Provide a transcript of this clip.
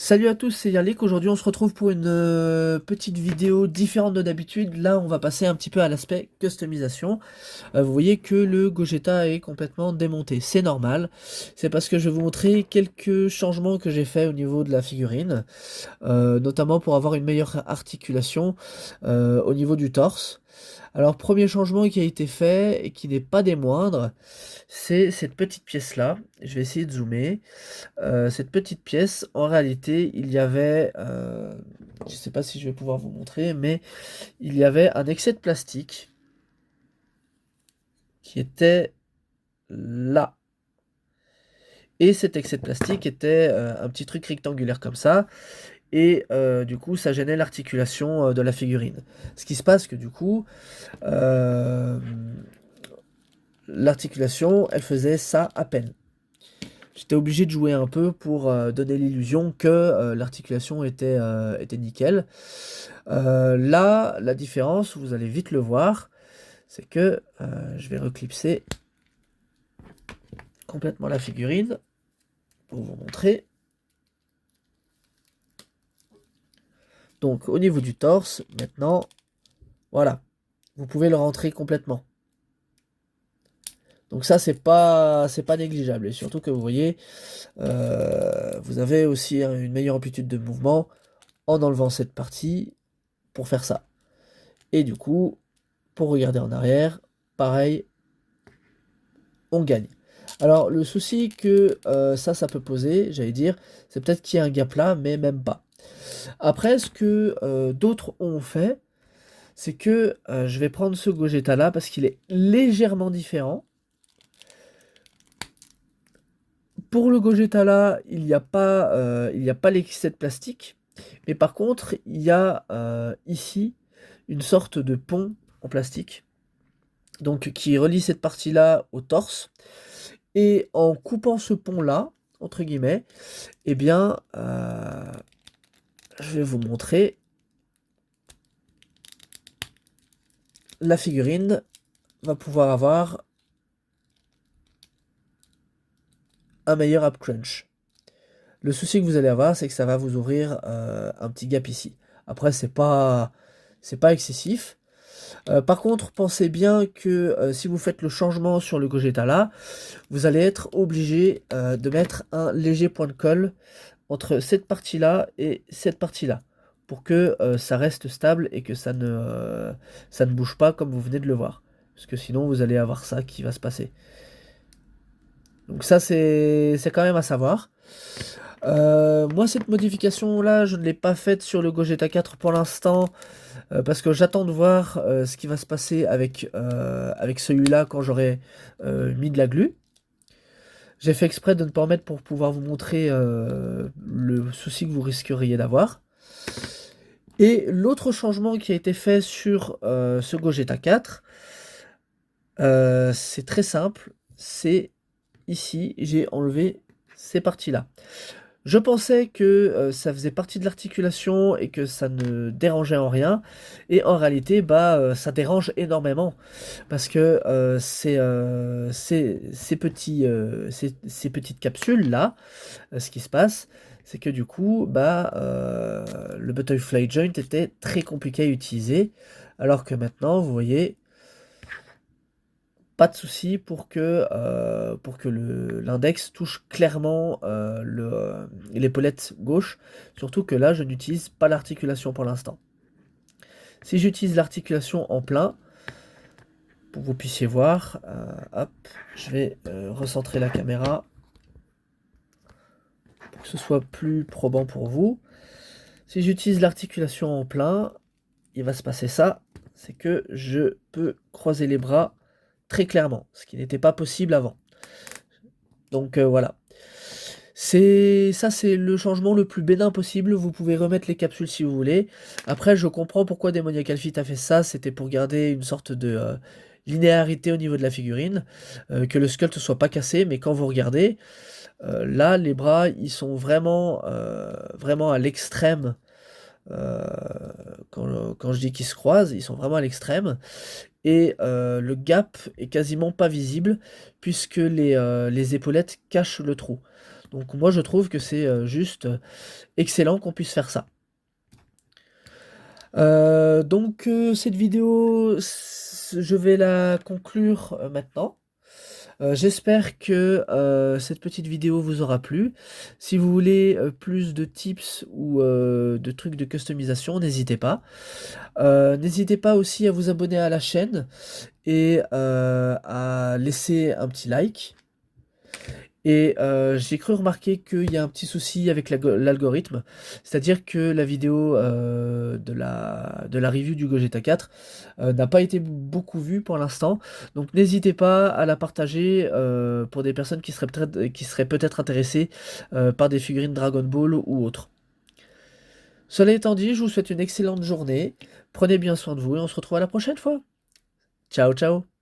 Salut à tous, c'est Yannick. Aujourd'hui, on se retrouve pour une petite vidéo différente de d'habitude. Là, on va passer un petit peu à l'aspect customisation. Vous voyez que le Gogeta est complètement démonté. C'est normal. C'est parce que je vais vous montrer quelques changements que j'ai fait au niveau de la figurine, notamment pour avoir une meilleure articulation au niveau du torse. Alors, premier changement qui a été fait et qui n'est pas des moindres, c'est cette petite pièce-là. Je vais essayer de zoomer. Cette petite pièce, en réalité, il y avait, je ne sais pas si je vais pouvoir vous montrer, mais il y avait un excès de plastique qui était là. Et cet excès de plastique était un petit truc rectangulaire comme ça. Et du coup, ça gênait l'articulation de la figurine. Ce qui se passe que du coup, euh, l'articulation, elle faisait ça à peine. J'étais obligé de jouer un peu pour donner l'illusion que l'articulation était nickel. Là, la différence, vous allez vite le voir, c'est que je vais reclipser complètement la figurine pour vous montrer. Donc au niveau du torse, maintenant, voilà, vous pouvez le rentrer complètement. Donc ça, c'est pas négligeable. Et surtout que vous voyez, vous avez aussi une meilleure amplitude de mouvement en enlevant cette partie pour faire ça. Et du coup, pour regarder en arrière, pareil, on gagne. Alors le souci que ça peut poser, j'allais dire, c'est peut-être qu'il y a un gap là, mais même pas. Après, ce que d'autres ont fait, c'est que je vais prendre ce Gogeta là parce qu'il est légèrement différent. Pour le Gogeta là, il n'y a pas l'excès de plastique, mais par contre, il y a ici une sorte de pont en plastique, donc qui relie cette partie-là au torse. Et en coupant ce pont-là, entre guillemets, eh bien, je vais vous montrer la figurine va pouvoir avoir un meilleur up crunch. Le souci que vous allez avoir, c'est que ça va vous ouvrir un petit gap ici. Après, c'est pas excessif. Par contre, pensez bien que si vous faites le changement sur le Gogeta là, vous allez être obligé de mettre un léger point de colle entre cette partie-là et cette partie-là, pour que ça reste stable et que ça ne bouge pas comme vous venez de le voir. Parce que sinon, vous allez avoir ça qui va se passer. Donc ça, c'est quand même à savoir. Moi, cette modification-là, je ne l'ai pas faite sur le Gogeta 4 pour l'instant, parce que j'attends de voir ce qui va se passer avec celui-là quand j'aurai mis de la glu. J'ai fait exprès de ne pas en mettre pour pouvoir vous montrer le souci que vous risqueriez d'avoir. Et l'autre changement qui a été fait sur ce Gogeta 4, c'est très simple, c'est ici, j'ai enlevé ces parties-là. Je pensais que ça faisait partie de l'articulation et que ça ne dérangeait en rien. Et en réalité, ça dérange énormément. Parce que ces petites capsules-là, ce qui se passe, c'est que du coup, le butterfly joint était très compliqué à utiliser. Alors que maintenant, vous voyez, pas de souci pour que l'index touche clairement l'épaulette gauche. Surtout que là, je n'utilise pas l'articulation pour l'instant. Si j'utilise l'articulation en plein, pour que vous puissiez voir, hop, je vais recentrer la caméra pour que ce soit plus probant pour vous. Si j'utilise l'articulation en plein, il va se passer ça, c'est que je peux croiser les bras très clairement, ce qui n'était pas possible avant. Donc voilà. C'est le changement le plus bénin possible. Vous pouvez remettre les capsules si vous voulez. Après, je comprends pourquoi Demoniacal Fit a fait ça. C'était pour garder une sorte de linéarité au niveau de la figurine, que le sculpt ne soit pas cassé. Mais quand vous regardez, là, les bras, ils sont vraiment à l'extrême. Euh, quand je dis qu'ils se croisent, ils sont vraiment à l'extrême. Et le gap est quasiment pas visible puisque les épaulettes cachent le trou. Donc moi je trouve que c'est juste excellent qu'on puisse faire ça. Donc cette vidéo, je vais la conclure maintenant. J'espère que cette petite vidéo vous aura plu. Si vous voulez plus de tips ou de trucs de customisation, n'hésitez pas. N'hésitez pas aussi à vous abonner à la chaîne et à laisser un petit like. Et j'ai cru remarquer qu'il y a un petit souci avec l'algorithme, c'est-à-dire que la vidéo de la review du Gogeta 4 n'a pas été beaucoup vue pour l'instant, donc n'hésitez pas à la partager pour des personnes qui seraient peut-être intéressées par des figurines Dragon Ball ou autres. Cela étant dit, je vous souhaite une excellente journée, prenez bien soin de vous et on se retrouve à la prochaine fois. Ciao ciao.